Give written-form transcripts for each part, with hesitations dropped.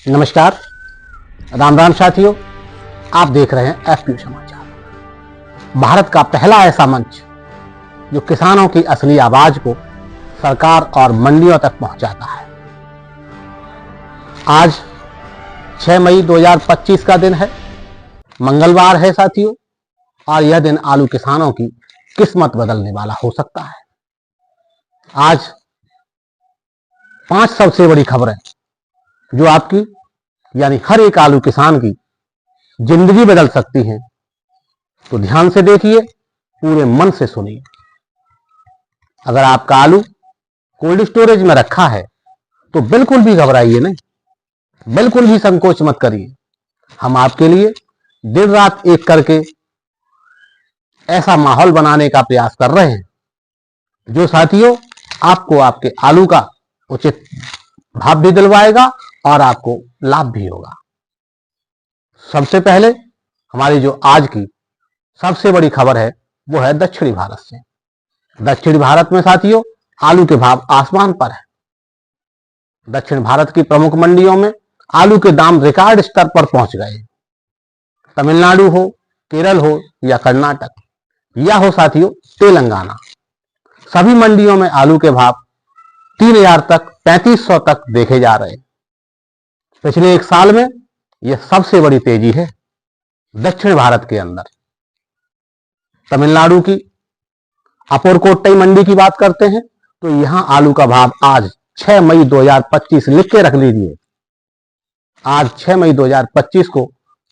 नमस्कार, राम राम साथियों। आप देख रहे हैं FQ समाचार, भारत का पहला ऐसा मंच जो किसानों की असली आवाज को सरकार और मंडियों तक पहुंचाता है। आज 6 मई 2025 का दिन है, मंगलवार है साथियों, और यह दिन आलू किसानों की किस्मत बदलने वाला हो सकता है। आज 5 सबसे बड़ी खबरें जो आपकी यानी हर एक आलू किसान की जिंदगी बदल सकती हैं, तो ध्यान से देखिए, पूरे मन से सुनिए। अगर आपका आलू कोल्ड स्टोरेज में रखा है तो बिल्कुल भी घबराइए नहीं, बिल्कुल भी संकोच मत करिए। हम आपके लिए दिन रात एक करके ऐसा माहौल बनाने का प्रयास कर रहे हैं जो साथियों आपको आपके आलू का उचित भाव भी दिलवाएगा और आपको लाभ भी होगा। सबसे पहले हमारी जो आज की सबसे बड़ी खबर है वो है दक्षिणी भारत से। दक्षिण भारत में साथियों आलू के भाव आसमान पर है। दक्षिण भारत की प्रमुख मंडियों में आलू के दाम रिकॉर्ड स्तर पर पहुंच गए। तमिलनाडु हो, केरल हो या कर्नाटक या हो साथियों तेलंगाना, सभी मंडियों में आलू के भाव 3000 तक 3500 तक देखे जा रहे हैं। पिछले एक साल में यह सबसे बड़ी तेजी है दक्षिण भारत के अंदर। तमिलनाडु की अपुरकोट्टई मंडी की बात करते हैं तो यहां आलू का भाव आज 6 मई 2025 लिख के रख लीजिए। आज 6 मई 2025 को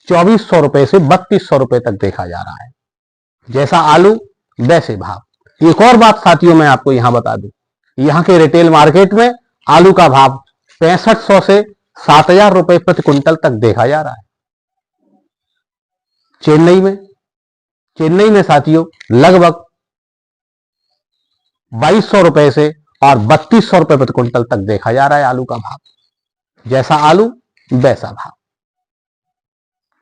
2400 रुपए से 3200 रुपए तक देखा जा रहा है। जैसा आलू वैसे भाव। एक और बात साथियों मैं आपको यहां बता दूं, यहां के रिटेल मार्केट में आलू का भाव 6500 से 7000 रुपए प्रति क्विंटल तक देखा जा रहा है। चेन्नई में साथियों लगभग 2200 रुपए से और 3200 रुपए प्रति क्विंटल तक देखा जा रहा है आलू का भाव। जैसा आलू वैसा भाव।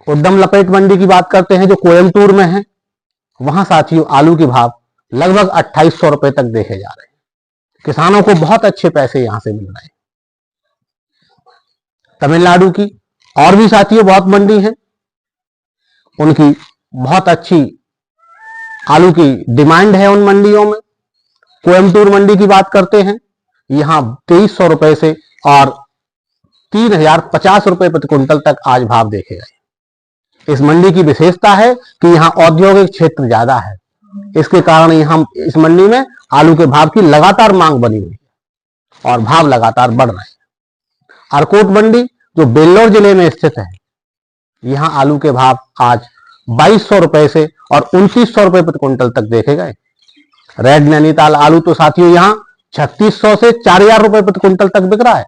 उद्यम लपेट मंडी की बात करते हैं जो कोयम्बटूर में है, वहां साथियों आलू के भाव लगभग 2800 रुपए तक देखे जा रहे हैं। किसानों को बहुत अच्छे पैसे यहां से मिल रहे हैं। तमिलनाडु की और भी साथियों बहुत मंडी है, उनकी बहुत अच्छी आलू की डिमांड है उन मंडियों में। कोयम्बटूर मंडी की बात करते हैं, यहां 2300 रुपए से और 3050 रुपए प्रति क्विंटल तक आज भाव देखे गए। इस मंडी की विशेषता है कि यहां औद्योगिक क्षेत्र ज्यादा है, इसके कारण यहां इस मंडी में आलू के भाव की लगातार मांग बनी हुई है और भाव लगातार बढ़ रहे हैं। अर्कोट मंडी जो बेल्लोर जिले में स्थित है, यहां आलू के भाव आज 2200 रुपए से और 2900 रुपए प्रति क्विंटल तक देखे गए। रेड नैनीताल आलू तो साथियों यहां 3600 से 4000 रुपए प्रति क्विंटल तक बिक रहा है।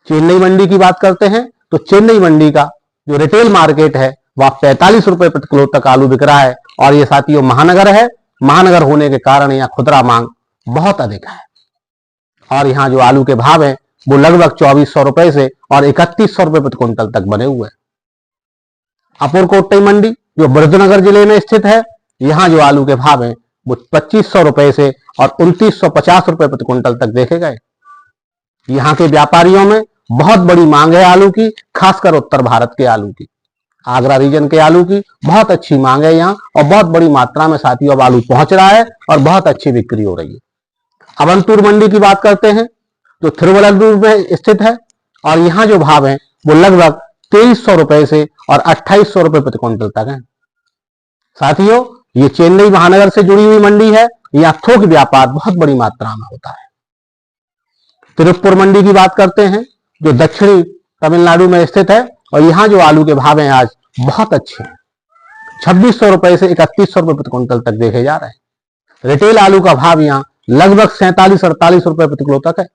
चेन्नई मंडी की बात करते हैं तो चेन्नई मंडी का जो रिटेल मार्केट है वह 45 रुपए प्रति किलो तक आलू बिक रहा है और ये साथियों महानगर है। महानगर होने के कारण यहां खुदरा मांग बहुत अधिक है और यहां जो आलू के भाव है वो लगभग 2400 रुपए से और 3100 रुपए प्रति क्विंटल तक बने हुए हैं। अपुरकोट्टई मंडी जो बृहदनगर जिले में स्थित है, यहां जो आलू के भाव है वो 2500 रुपए से और 2950 रुपए प्रति क्विंटल तक देखे गए। यहां के व्यापारियों में बहुत बड़ी मांग है आलू की, खासकर उत्तर भारत के आलू की। आगरा रीजन के आलू की बहुत अच्छी मांग है यहाँ और बहुत बड़ी मात्रा में साथियों अब आलू पहुंच रहा है और बहुत अच्छी बिक्री हो रही है। अवंतूर मंडी की बात करते हैं जो थिरुवल्लुवर में स्थित है और यहाँ जो भाव है वो लगभग 2300 रुपए से और 2800 रुपए प्रति क्विंटल तक है। साथियों ये चेन्नई महानगर से जुड़ी हुई मंडी है, यहाँ थोक व्यापार बहुत बड़ी मात्रा में होता है। तिरुप्पुर मंडी की बात करते हैं जो दक्षिणी तमिलनाडु में स्थित है और यहाँ जो आलू के भाव हैं आज बहुत अच्छे हैं। 2600 रुपए से 3100 रुपए प्रति क्विंटल तक देखे जा रहे हैं। रिटेल आलू का भाव यहाँ लगभग 47-48 रुपए प्रति किलो तक है।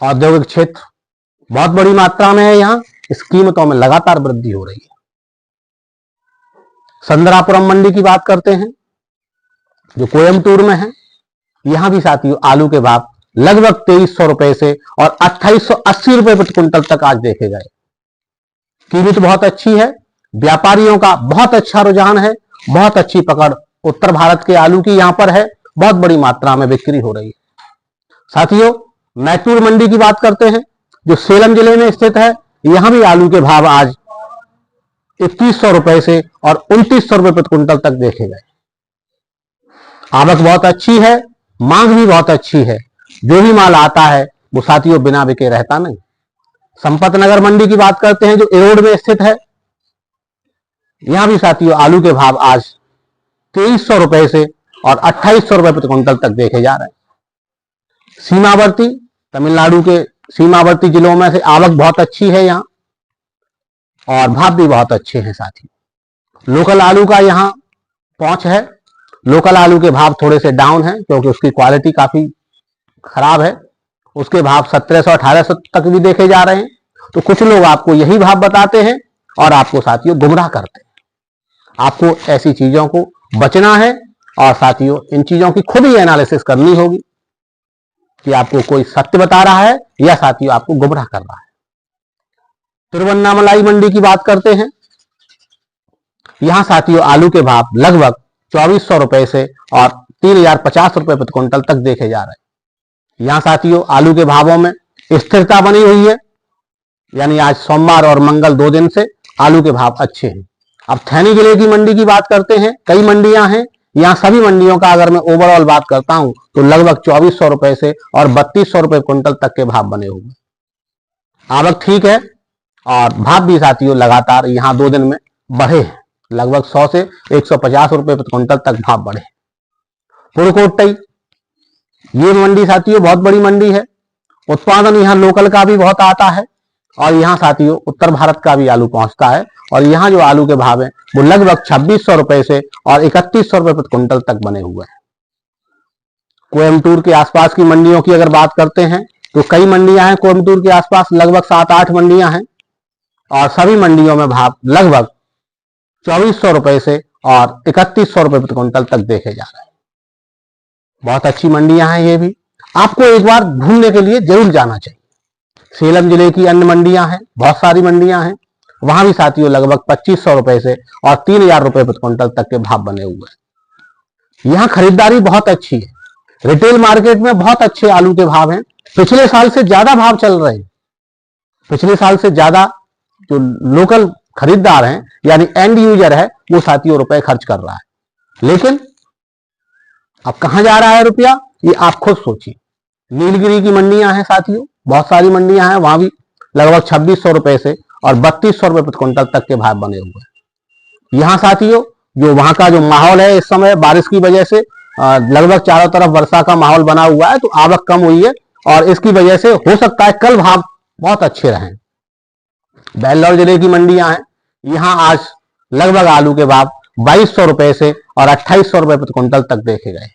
औद्योगिक क्षेत्र बहुत बड़ी मात्रा में है, यहाँ इस कीमतों में लगातार वृद्धि हो रही है। संदरापुरम मंडी की बात करते हैं जो कोयम्बटूर में है, यहां भी साथियों आलू के भाव लगभग 2300 रुपए से और 2880 रुपए प्रति क्विंटल तक आज देखे गए। कीमत बहुत अच्छी है, व्यापारियों का बहुत अच्छा रुझान है, बहुत अच्छी पकड़ उत्तर भारत के आलू की यहां पर है, बहुत बड़ी मात्रा में बिक्री हो रही है। साथियों मैटूर मंडी की बात करते हैं जो सेलम जिले में स्थित है, यहां भी आलू के भाव आज 2100 रुपए से और 2900 रुपए प्रति क्विंटल तक देखे गए। आवक बहुत अच्छी है, मांग भी बहुत अच्छी है। जो भी माल आता है वो साथियों बिना बिके रहता नहीं। संपत नगर मंडी की बात करते हैं जो एरोड में स्थित है, यहां भी साथियों आलू के भाव आज 2300 रुपए से और 2800 रुपए प्रति क्विंटल तक देखे जा रहे हैं। सीमावर्ती तमिलनाडु के सीमावर्ती जिलों में से आवक बहुत अच्छी है यहाँ और भाव भी बहुत अच्छे हैं साथियों। लोकल आलू का यहाँ पहुंच है। लोकल आलू के भाव थोड़े से डाउन है क्योंकि उसकी क्वालिटी काफी खराब है। उसके भाव 1700-1800 तक भी देखे जा रहे हैं। तो कुछ लोग आपको यही भाव बताते हैं और आपको साथियों गुमराह करते हैं। आपको ऐसी चीजों को बचना है और साथियों इन चीजों की खुद ही एनालिसिस करनी होगी कि आपको कोई सत्य बता रहा है या साथियों आपको गुमराह कर रहा है। तिरुवन्नामलाई मंडी की बात करते हैं। यहां साथियों आलू के भाव लगभग 2400 रुपए से और 3050 रुपए प्रति क्विंटल तक देखे जा रहे हैं। यहां साथियों आलू के भावों में स्थिरता बनी हुई है, यानी आज सोमवार और मंगल 2 दिन से आलू के भाव अच्छे हैं। अब थैनी जिले की मंडी की बात करते हैं। कई मंडियां हैं, यहां सभी मंडियों का अगर मैं ओवरऑल बात करता हूं तो लगभग 2400 रुपए से और 3200 रुपए क्विंटल तक के भाव बने हुए। आवक ठीक है और भाव भी साथियों लगातार यहां 2 दिन में बढ़े हैं। लगभग 100 से 150 रुपए प्रति क्विंटल तक भाव बढ़े। पुरकोट्टई ये मंडी साथियों बहुत बड़ी मंडी है। उत्पादन यहाँ लोकल का भी बहुत आता है और यहाँ साथियों उत्तर भारत का भी आलू पहुंचता है और यहाँ जो आलू के भाव है वो लगभग 2600 रुपए से और 3100 रुपए प्रति क्विंटल तक बने हुए हैं। कोयम्बटूर के आसपास की मंडियों की अगर बात करते हैं तो कई मंडियां हैं कोयम्बटूर के आसपास, लगभग 7-8 मंडियां हैं और सभी मंडियों में भाव लगभग 2400 रुपए से और 3100 रुपए प्रति क्विंटल तक देखे जा रहे हैं। बहुत अच्छी मंडियां हैं ये भी, आपको एक बार घूमने के लिए जरूर जाना चाहिए। सेलम जिले की अन्य मंडियां हैं, बहुत सारी मंडियां हैं, वहां भी साथियों लगभग 2500 रुपए से और 3000 रुपए प्रति क्विंटल तक के भाव बने हुए हैं। यहाँ खरीदारी बहुत अच्छी है। रिटेल मार्केट में बहुत अच्छे आलू के भाव हैं। पिछले साल से ज्यादा भाव चल रहे हैं। पिछले साल से ज्यादा जो लोकल खरीदार हैं यानी एंड यूजर है वो साथियों रुपए खर्च कर रहा है। लेकिन अब कहां जा रहा है रुपया, ये आप खुद सोचिए। नीलगिरी की मंडियां हैं साथियों, बहुत सारी मंडियां हैं, वहां भी लगभग 2600 रुपए से और 3200 रुपए प्रति क्विंटल तक के भाव बने हुए हैं। यहाँ साथियों जो वहां का जो माहौल है इस समय बारिश की वजह से लगभग चारों तरफ वर्षा का माहौल बना हुआ है, तो आवक कम हुई है और इसकी वजह से हो सकता है कल भाव बहुत अच्छे रहें। बेल्लौर जिले की मंडियां हैं, यहाँ आज लगभग आलू के भाव 2200 रुपए से और 2800 रुपए प्रति क्विंटल तक देखे गए।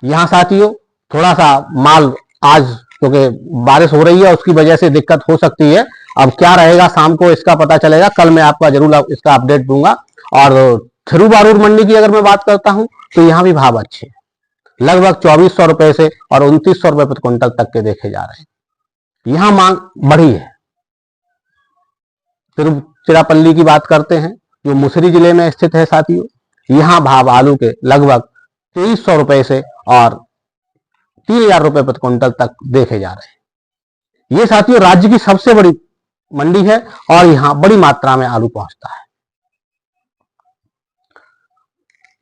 यहाँ साथियों थोड़ा सा माल आज क्योंकि बारिश हो रही है उसकी वजह से दिक्कत हो सकती है। अब क्या रहेगा शाम को इसका पता चलेगा, कल मैं आपका जरूर इसका अपडेट दूंगा। और थिरुबारूर मंडी की अगर मैं बात करता हूं तो यहाँ भी भाव अच्छे, लगभग 2400 रुपए से और 2900 रुपए प्रति क्विंटल तक के देखे जा रहे हैं। यहाँ मांग बढ़ी है। तिरुचिरापल्ली की बात करते हैं जो मुसरी जिले में स्थित है साथियों, यहाँ भाव आलू के लगभग 2300 रुपए से और 3000 रुपए प्रति क्विंटल तक देखे जा रहे हैं। ये साथियों राज्य की सबसे बड़ी मंडी है और यहाँ बड़ी मात्रा में आलू पहुंचता है।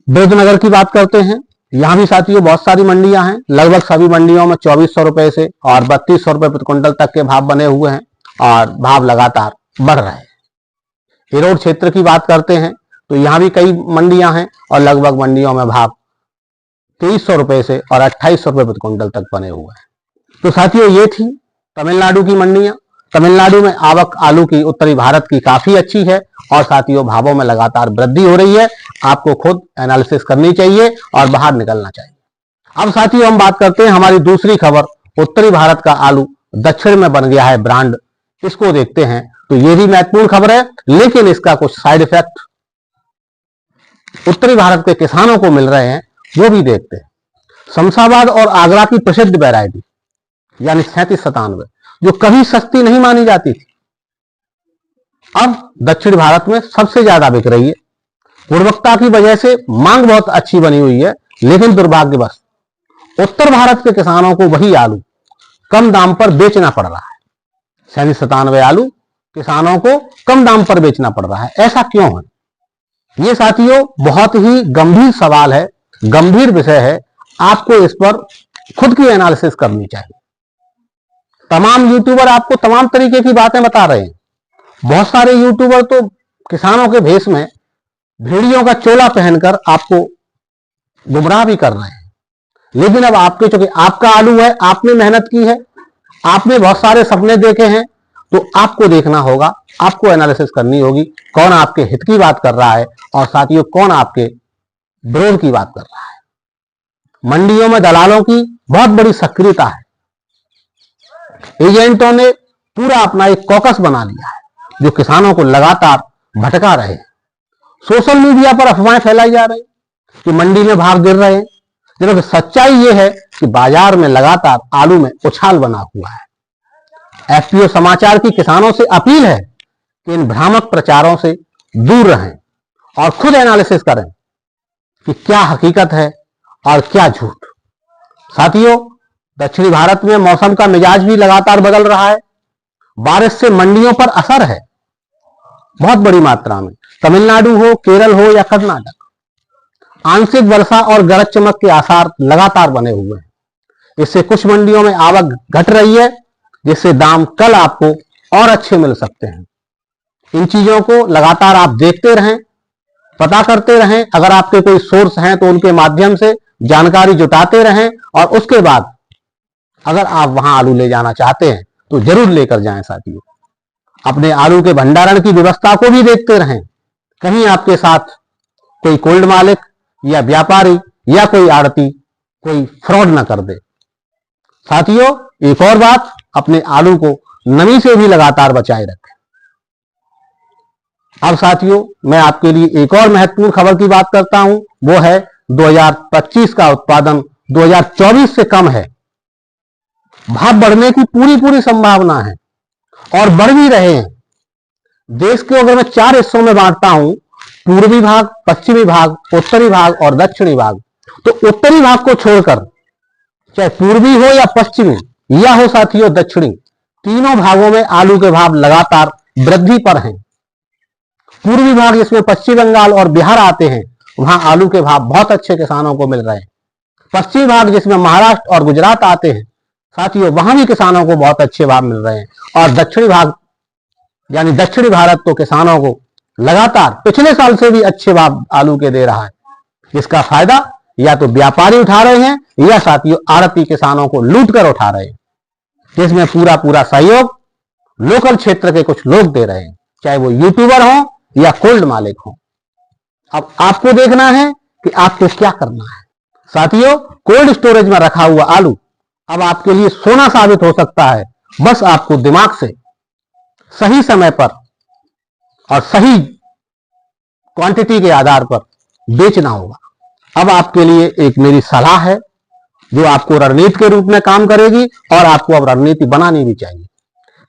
बुद्धनगर की बात करते हैं, यहाँ भी साथियों बहुत सारी मंडियां हैं, लगभग सभी मंडियों में 2400 रुपए से और 3200 रुपए प्रति क्विंटल तक के भाव बने हुए हैं और भाव लगातार बढ़ रहे हैं। एरोड क्षेत्र की बात करते हैं तो यहाँ भी कई मंडियां हैं और लगभग मंडियों में भाव 2300 रुपए से और 2800 रुपए प्रति क्विंटल तक बने हुए हैं। तो साथियों ये थी तमिलनाडु की मंडियां। तमिलनाडु में आवक आलू की उत्तरी भारत की काफी अच्छी है और साथियों भावों में लगातार वृद्धि हो रही है। आपको खुद एनालिसिस करनी चाहिए और बाहर निकलना चाहिए। अब साथियों हम बात करते हैं हमारी दूसरी खबर, उत्तरी भारत का आलू दक्षिण में बन गया है ब्रांड। इसको देखते हैं तो ये भी महत्वपूर्ण खबर है, लेकिन इसका कुछ साइड इफेक्ट उत्तरी भारत के किसानों को मिल रहे हैं, वो भी देखते हैं। शमशाबाद और आगरा की प्रसिद्ध वैरायटी यानी 3797 जो कभी सस्ती नहीं मानी जाती थी, अब दक्षिण भारत में सबसे ज्यादा बिक रही है। गुणवत्ता की वजह से मांग बहुत अच्छी बनी हुई है, लेकिन दुर्भाग्यवश उत्तर भारत के किसानों को वही आलू कम दाम पर बेचना पड़ रहा है। 97 आलू किसानों को कम दाम पर बेचना पड़ रहा है। ऐसा क्यों है? ये साथियों बहुत ही गंभीर सवाल है, गंभीर विषय है। आपको इस पर खुद की एनालिसिस करनी चाहिए। तमाम यूट्यूबर आपको तमाम तरीके की बातें बता रहे हैं। बहुत सारे यूट्यूबर तो किसानों के भेष में भेड़ियों का चोला पहनकर आपको गुमराह भी कर रहे हैं। लेकिन अब आपके, चूंकि आपका आलू है, आपने मेहनत की है, आपने बहुत सारे सपने देखे हैं, तो आपको देखना होगा, आपको एनालिसिस करनी होगी कौन आपके हित की बात कर रहा है और साथियों कौन आपके विरोध की बात कर रहा है। मंडियों में दलालों की बहुत बड़ी सक्रियता है। एजेंटों ने पूरा अपना एक कॉकस बना लिया है जो किसानों को लगातार भटका रहे हैं। सोशल मीडिया पर अफवाहें फैलाई जा रही कि मंडी में भाव गिर रहे हैं, जबकि सच्चाई यह है कि बाजार में लगातार आलू में उछाल बना हुआ है। एफपीओ समाचार की किसानों से अपील है कि इन भ्रामक प्रचारों से दूर रहें और खुद एनालिसिस करें कि क्या हकीकत है और क्या झूठ। साथियों, दक्षिणी भारत में मौसम का मिजाज भी लगातार बदल रहा है। बारिश से मंडियों पर असर है बहुत बड़ी मात्रा में। तमिलनाडु हो, केरल हो या कर्नाटक, आंशिक वर्षा और गरज चमक के आसार लगातार बने हुए हैं। इससे कुछ मंडियों में आवक घट रही है, जिससे दाम कल आपको और अच्छे मिल सकते हैं। इन चीजों को लगातार आप देखते रहें, पता करते रहें। अगर आपके कोई सोर्स हैं तो उनके माध्यम से जानकारी जुटाते रहें और उसके बाद अगर आप वहां आलू ले जाना चाहते हैं तो जरूर लेकर जाएं। साथियों, अपने आलू के भंडारण की व्यवस्था को भी देखते रहें, कहीं आपके साथ कोई कोल्ड मालिक या व्यापारी या कोई आड़ती कोई फ्रॉड ना कर दे। साथियों, एक और बात, अपने आलू को नमी से भी लगातार बचाए रखें। अब साथियों, मैं आपके लिए एक और महत्वपूर्ण खबर की बात करता हूं, वो है 2025 का उत्पादन 2024 से कम है। भाव बढ़ने की पूरी संभावना है और बढ़ भी रहे हैं। देश को अगर मैं 4 हिस्सों में बांटता हूं, पूर्वी भाग, पश्चिमी भाग, उत्तरी भाग और दक्षिणी भाग, तो उत्तरी भाग को छोड़कर चाहे पूर्वी हो या पश्चिमी या हो साथियों दक्षिणी, तीनों भागों में आलू के भाव लगातार वृद्धि पर हैं। पूर्वी भाग जिसमें पश्चिम बंगाल और बिहार आते हैं, वहां आलू के भाव बहुत अच्छे किसानों को मिल रहे हैं। पश्चिमी भाग जिसमें महाराष्ट्र और गुजरात आते हैं, साथियों वहां भी किसानों को बहुत अच्छे भाव मिल रहे हैं। और दक्षिणी भाग यानी दक्षिणी भारत तो किसानों को लगातार पिछले साल से भी अच्छे भाव आलू के दे रहा है, जिसका फायदा या तो व्यापारी उठा रहे हैं या साथियों आड़ती किसानों को लूट कर उठा रहे हैं, जिसमें पूरा सहयोग लोकल क्षेत्र के कुछ लोग दे रहे हैं, चाहे वो यूट्यूबर हो या कोल्ड मालिक हो। अब आपको देखना है कि आपको क्या करना है। साथियों, कोल्ड स्टोरेज में रखा हुआ आलू अब आपके लिए सोना साबित हो सकता है। बस आपको दिमाग से सही समय पर और सही क्वांटिटी के आधार पर बेचना होगा। अब आपके लिए एक मेरी सलाह है जो आपको रणनीति के रूप में काम करेगी और आपको अब रणनीति बनानी भी चाहिए।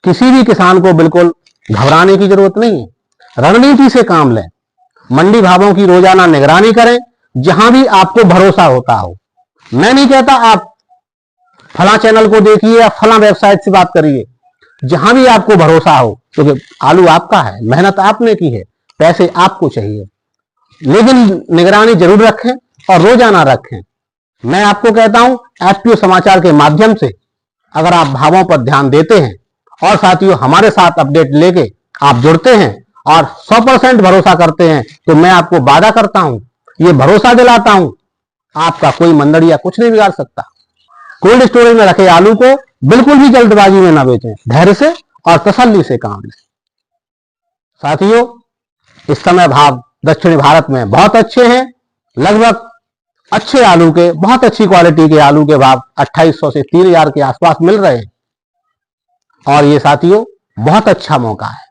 किसी भी किसान को बिल्कुल घबराने की जरूरत नहीं है, रणनीति से काम लें। मंडी भावों की रोजाना निगरानी करें, जहां भी आपको भरोसा होता हो। मैं नहीं कहता आप फला चैनल को देखिए या फला वेबसाइट से बात करिए, जहां भी आपको भरोसा हो, क्योंकि आलू आपका है, मेहनत आपने की है, पैसे आपको चाहिए, लेकिन निगरानी जरूर रखें और रोजाना रखें। मैं आपको कहता हूं, एफपीओ समाचार के माध्यम से अगर आप भावों पर ध्यान देते हैं और साथियों हमारे साथ अपडेट लेके आप जुड़ते हैं और 100% भरोसा करते हैं, तो मैं आपको वादा करता हूं, ये भरोसा दिलाता हूं, आपका कोई मंदड़िया कुछ नहीं बिगाड़ सकता। कोल्ड स्टोरेज में रखे आलू को बिल्कुल भी जल्दबाजी में ना बेचें, धैर्य से और तसल्ली से काम लें। साथियों, इस समय भाव दक्षिणी भारत में बहुत अच्छे हैं। लगभग अच्छे आलू के, बहुत अच्छी क्वालिटी के आलू के भाव 2800 से 3000 के आसपास मिल रहे हैं और ये साथियों बहुत अच्छा मौका है,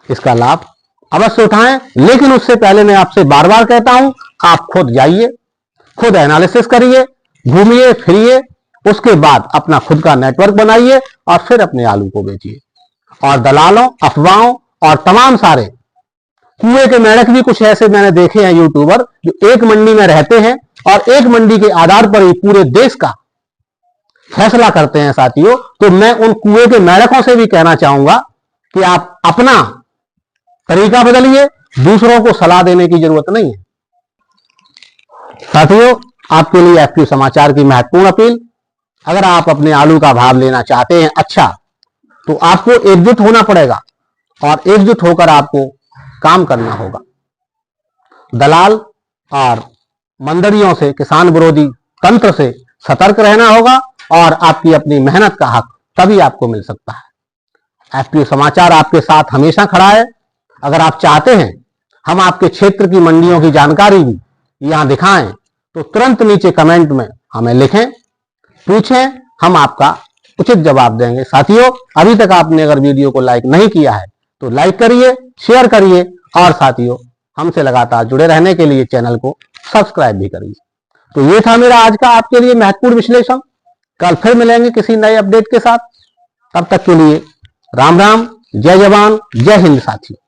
इसका लाभ अवश्य उठाएं। लेकिन उससे पहले मैं आपसे बार बार कहता हूं, आप खुद जाइए, खुद एनालिसिस करिए, घूमिए फिरिए, उसके बाद अपना खुद का नेटवर्क बनाइए और फिर अपने आलू को बेचिए। और दलालों, अफवाहों और तमाम सारे कुएं के मेढक भी कुछ ऐसे मैंने देखे हैं यूट्यूबर जो एक मंडी में रहते हैं और एक मंडी के आधार पर ही पूरे देश का फैसला करते हैं साथियों, तो मैं उन कुएं के मेढकों से भी कहना चाहूंगा कि आप अपना तरीका बदलिए, दूसरों को सलाह देने की जरूरत नहीं है। साथियों, आपके लिए एफक्यू समाचार की महत्वपूर्ण अपील, अगर आप अपने आलू का भाव लेना चाहते हैं अच्छा, तो आपको एकजुट होना पड़ेगा और एकजुट होकर आपको काम करना होगा। दलाल और मंडलियों से, किसान विरोधी तंत्र से सतर्क रहना होगा और आपकी अपनी मेहनत का हक तभी आपको मिल सकता है। एफक्यू समाचार आपके साथ हमेशा खड़ा है। अगर आप चाहते हैं हम आपके क्षेत्र की मंडियों की जानकारी भी यहां दिखाएं, तो तुरंत नीचे कमेंट में हमें लिखें, पूछें, हम आपका उचित जवाब देंगे। साथियों, अभी तक आपने अगर वीडियो को लाइक नहीं किया है तो लाइक करिए, शेयर करिए और साथियों, हमसे लगातार जुड़े रहने के लिए चैनल को सब्सक्राइब भी करिए। तो ये था मेरा आज का आपके लिए महत्वपूर्ण विश्लेषण। कल फिर मिलेंगे किसी नए अपडेट के साथ। तब तक के लिए राम राम, जय जवान, जय हिंद साथियों।